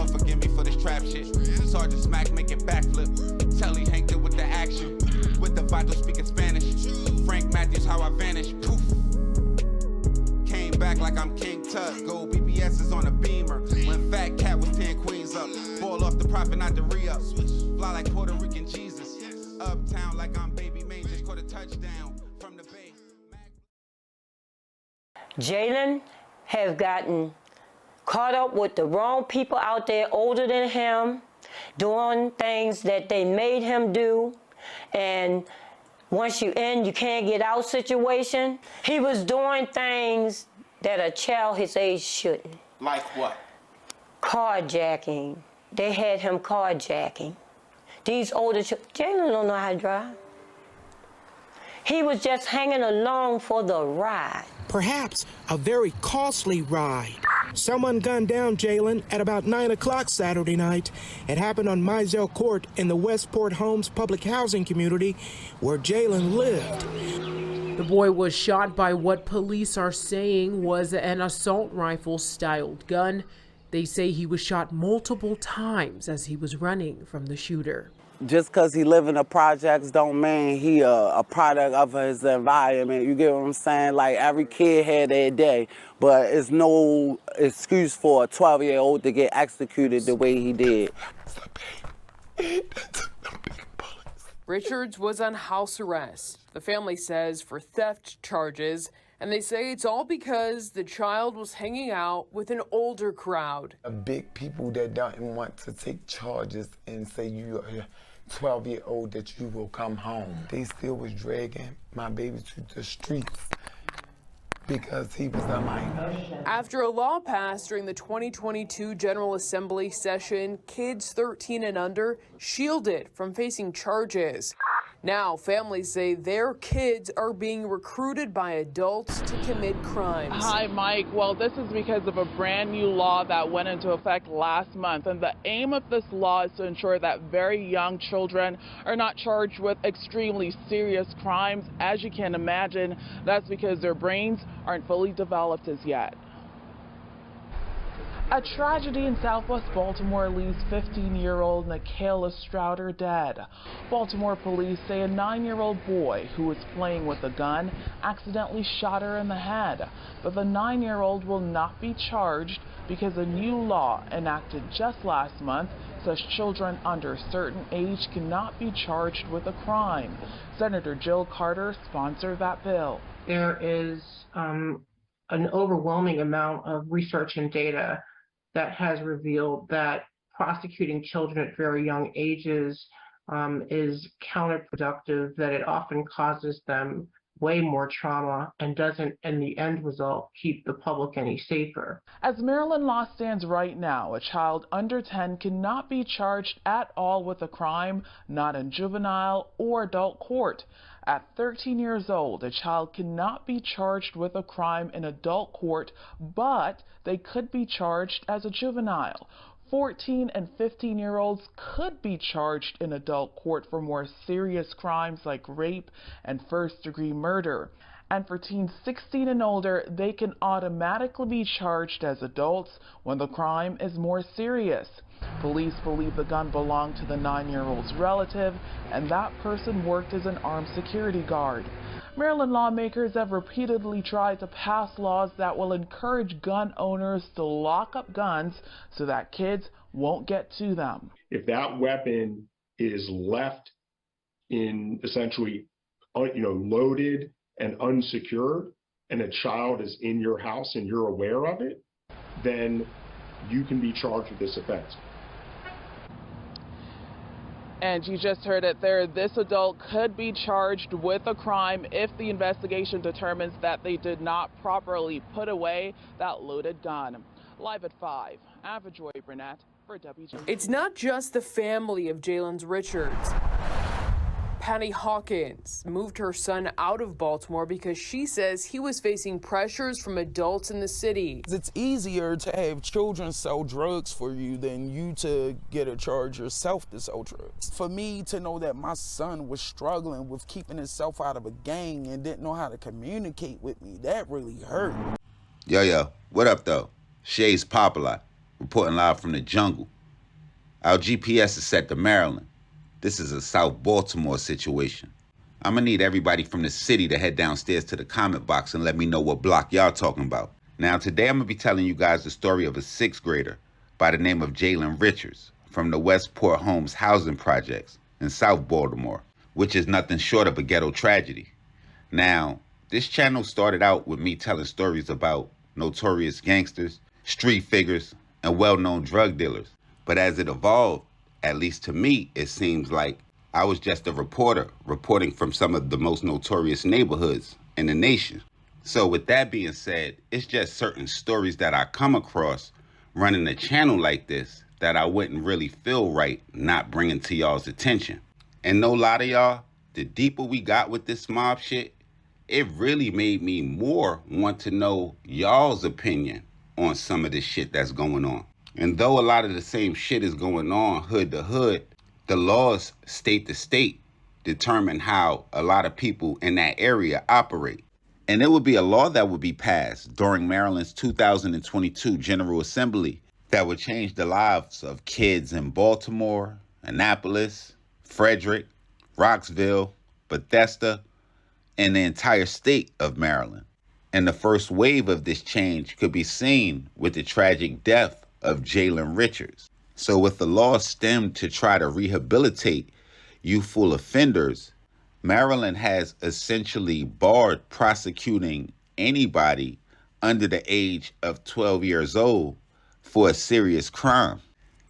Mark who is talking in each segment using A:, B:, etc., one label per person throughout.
A: Lord forgive me for this trap shit. Sergeant Smack making backflip. Telly Hank with the action. With the vital speaking Spanish. Frank Matthews, how I vanish. Poof. Came back like I'm King Tut. Gold BBS is on a beamer. When Fat Cat was 10 queens up. Ball off the profit, not the re-up. Fly like Puerto Rican Jesus. Uptown like I'm Baby May. Just caught a touchdown from the bay.
B: Jaylen has gotten caught up with the wrong people out there older than him, doing things that they made him do, and once you in, you can't get out situation. He was doing things that a child his age shouldn't.
A: Like what?
B: Carjacking. They had him carjacking. These older children, Jaylen don't know how to drive. He was just hanging along for the ride.
C: Perhaps a very costly ride. Someone gunned down Jaylen at about 9 o'clock Saturday night. It happened on Mizell Court in the Westport Homes public housing community where Jaylen lived.
D: The boy was shot by what police are saying was an assault rifle-styled gun. They say he was shot multiple times as he was running from the shooter.
E: Just because he live in the projects don't mean he a product of his environment. You get what I'm saying? Like, every kid had their day, but it's no excuse for a 12-year-old to get executed the way he did.
F: Richards was on house arrest, the family says, for theft charges, and they say it's all because the child was hanging out with an older crowd.
G: Big people that don't want to take charges and say you are 12-year-old that you will come home. They still was dragging my baby to the streets because he was a minor.
F: After a law passed during the 2022 General Assembly session, kids 13 and under shielded from facing charges. Now, families say their kids are being recruited by adults to commit crimes.
H: Hi, Mike. Well, this is because of a brand new law that went into effect last month. And the aim of this law is to ensure that very young children are not charged with extremely serious crimes. As you can imagine, that's because their brains aren't fully developed as yet. A tragedy in southwest Baltimore leaves 15-year-old Nicaila Strouder dead. Baltimore police say a 9-year-old boy who was playing with a gun accidentally shot her in the head. But the 9-year-old will not be charged because a new law enacted just last month says children under a certain age cannot be charged with a crime. Senator Jill Carter sponsored that bill.
I: There is an overwhelming amount of research and data that has revealed that prosecuting children at very young ages is counterproductive, that it often causes them way more trauma and doesn't, in the end result, keep the public any safer.
H: As Maryland law stands right now, a child under 10 cannot be charged at all with a crime, not in juvenile or adult court. At 13 years old, a child cannot be charged with a crime in adult court, but they could be charged as a juvenile. 14 and 15-year-olds could be charged in adult court for more serious crimes like rape and first-degree murder. And for teens 16 and older, they can automatically be charged as adults when the crime is more serious. Police believe the gun belonged to the 9-year-old's relative, and that person worked as an armed security guard. Maryland lawmakers have repeatedly tried to pass laws that will encourage gun owners to lock up guns so that kids won't get to them.
J: If that weapon is left in essentially, loaded and unsecured, and a child is in your house and you're aware of it, then you can be charged with this offense.
H: And you just heard it there. This adult could be charged with a crime if the investigation determines that they did not properly put away that loaded gun. Live at 5, Joy Burnett for WJ.
F: It's not just the family of Jaylen Richards. Patty Hawkins moved her son out of Baltimore because she says he was facing pressures from adults in the city.
K: It's easier to have children sell drugs for you than you to get a charge yourself to sell drugs. For me to know that my son was struggling with keeping himself out of a gang and didn't know how to communicate with me, that really hurt.
L: Yo, what up though? Shay's Popalot.
A: reporting live from the jungle. Our GPS is set to Maryland. This is a South Baltimore situation. I'm gonna need everybody from the city to head downstairs to the comment box and let me know what block y'all talking about. Now, today I'm gonna be telling you guys the story of a 6th grader by the name of Jaylen Richards from the Westport Homes housing projects in South Baltimore, which is nothing short of a ghetto tragedy. Now, this channel started out with me telling stories about notorious gangsters, street figures, and well-known drug dealers. But as it evolved, at least to me, it seems like I was just a reporter reporting from some of the most notorious neighborhoods in the nation. So with that being said, it's just certain stories that I come across running a channel like this that I wouldn't really feel right not bringing to y'all's attention. And no lie to y'all, the deeper we got with this mob shit, it really made me more want to know y'all's opinion on some of this shit that's going on. And though a lot of the same shit is going on hood to hood, the laws state to state determine how a lot of people in that area operate. And it would be a law that would be passed during Maryland's 2022 General Assembly that would change the lives of kids in Baltimore, Annapolis, Frederick, Roxville, Bethesda, and the entire state of Maryland. And the first wave of this change could be seen with the tragic death of Jaylen Richards. So with the law stemmed to try to rehabilitate youthful offenders, Maryland has essentially barred prosecuting anybody under the age of 12 years old for a serious crime.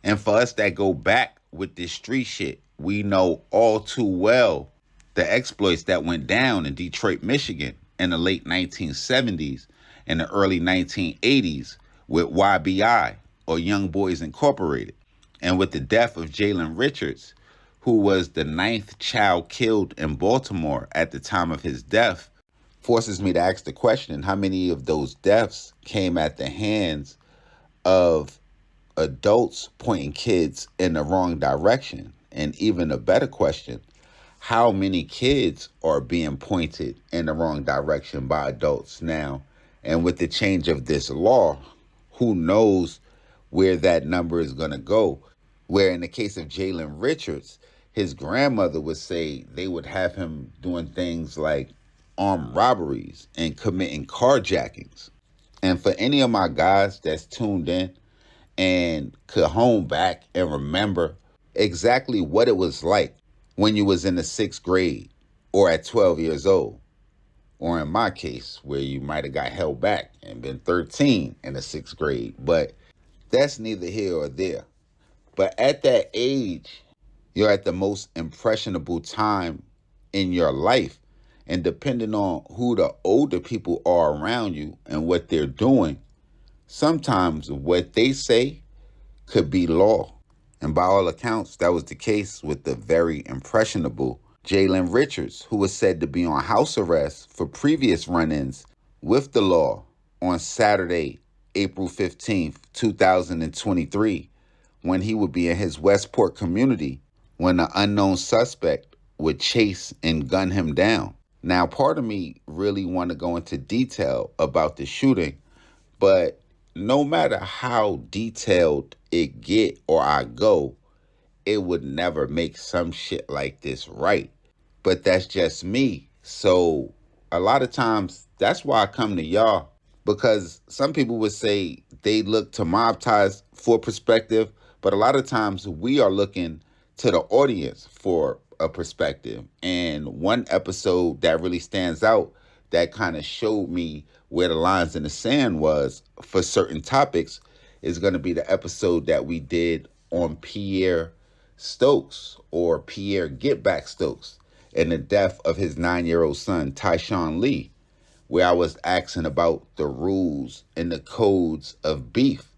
A: And for us that go back with this street shit, we know all too well the exploits that went down in Detroit, Michigan in the late 1970s and the early 1980s with YBI, or Young Boys Incorporated. And with the death of Jaylen Richards, who was the 9th child killed in Baltimore at the time of his death, forces me to ask the question, how many of those deaths came at the hands of adults pointing kids in the wrong direction? And even a better question, how many kids are being pointed in the wrong direction by adults now? And with the change of this law, who knows where that number is going to go? Where in the case of Jaylen Richards, his grandmother would say they would have him doing things like armed robberies and committing carjackings. And for any of my guys that's tuned in and could hone back and remember exactly what it was like when you was in the 6th grade or at 12 years old, or in my case, where you might have got held back and been 13 in the 6th grade, but that's neither here or there. But at that age, you're at the most impressionable time in your life. And depending on who the older people are around you and what they're doing, sometimes what they say could be law. And by all accounts, that was the case with the very impressionable Jaylen Richards, who was said to be on house arrest for previous run-ins with the law on Saturday, April 15th, 2023, when he would be in his Westport community when an unknown suspect would chase and gun him down. Now, part of me really want to go into detail about the shooting, but no matter how detailed it get or I go, it would never make some shit like this right. But that's just me. So a lot of times, that's why I come to y'all, because some people would say they look to mob ties for perspective, but a lot of times we are looking to the audience for a perspective. And one episode that really stands out that kind of showed me where the lines in the sand was for certain topics is going to be the episode that we did on Pierre Stokes, or Pierre Get Back Stokes, and the death of his 9-year-old son, Tyshawn Lee, where I was asking about the rules and the codes of beef.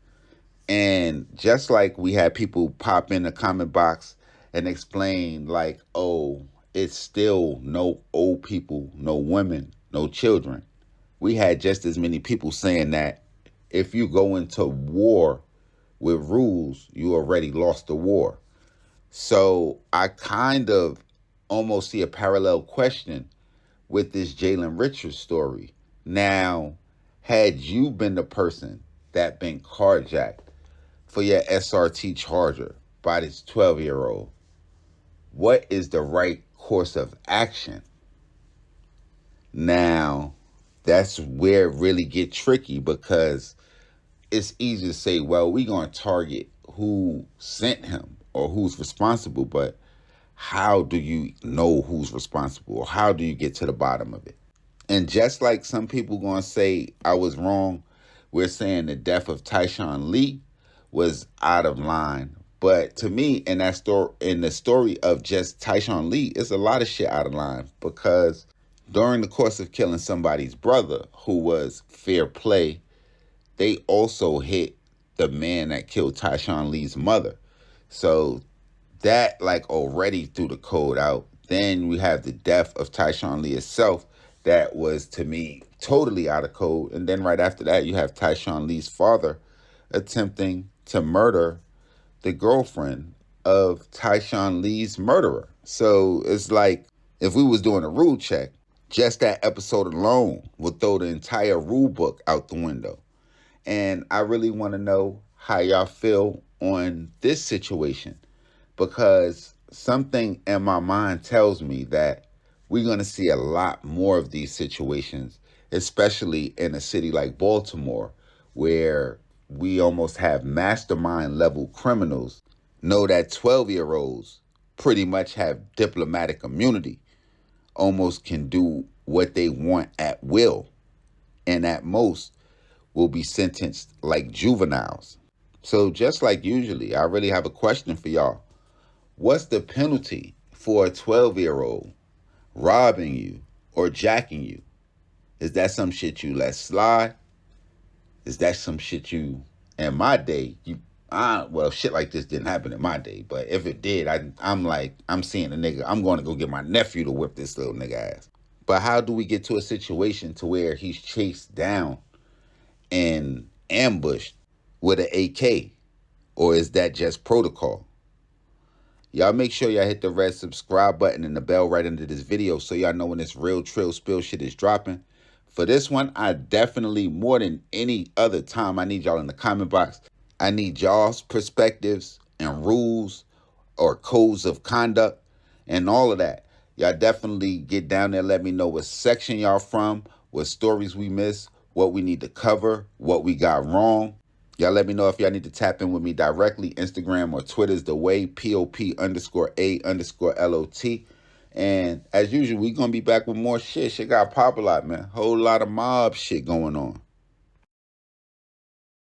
A: And just like we had people pop in the comment box and explain like, oh, it's still no old people, no women, no children. We had just as many people saying that if you go into war with rules, you already lost the war. So I kind of almost see a parallel question with this Jaylen Richards story. Now, had you been the person that been carjacked
L: for your SRT charger by this 12-year-old, what is the right course of action? Now, that's where it really get tricky, because it's easy to say, well, we're going to target who sent him or who's responsible, but how do you know who's responsible? Or how do you get to the bottom of it? And just like some people going to say I was wrong, we're saying the death of Tyshawn Lee was out of line. But to me, in that story, in the story of just Tyshawn Lee, it's a lot of shit out of line, because during the course of killing somebody's brother, who was fair play, they also hit the man that killed Tyshawn Lee's mother. So that like already threw the code out. Then we have the death of Tyshawn Lee itself. That was, to me, totally out of code. And then right after that, you have Tyshawn Lee's father attempting to murder the girlfriend of Tyshawn Lee's murderer. So it's like, if we was doing a rule check, just that episode alone would throw the entire rule book out the window. And I really want to know how y'all feel on this situation, because something in my mind tells me that we're going to see a lot more of these situations, especially in a city like Baltimore, where we almost have mastermind level criminals know that 12-year-olds pretty much have diplomatic immunity, almost can do what they want at will, and at most will be sentenced like juveniles. So just like usually, I really have a question for y'all. What's the penalty for a 12-year-old robbing you or jacking you? Is that some shit you let slide? Is that some shit you, in my day, well, shit like this didn't happen in my day, but if it did, I'm seeing a nigga, I'm going to go get my nephew to whip this little nigga ass. But how do we get to a situation to where he's chased down and ambushed with an AK? Or is that just protocol? Y'all make sure y'all hit the red subscribe button and the bell right under this video so y'all know when this real Trill Spill shit is dropping. For this one, I definitely, more than any other time, I need y'all in the comment box. I need y'all's perspectives and rules or codes of conduct and all of that. Y'all definitely get down there. Let me know what section y'all from, what stories we missed, what we need to cover, what we got wrong. Y'all let me know if y'all need to tap in with me directly. Instagram or Twitter's the way, POP_A_LOT. And as usual, we going to be back with more shit. Shit got Popalot, man. Whole lot of mob shit going on.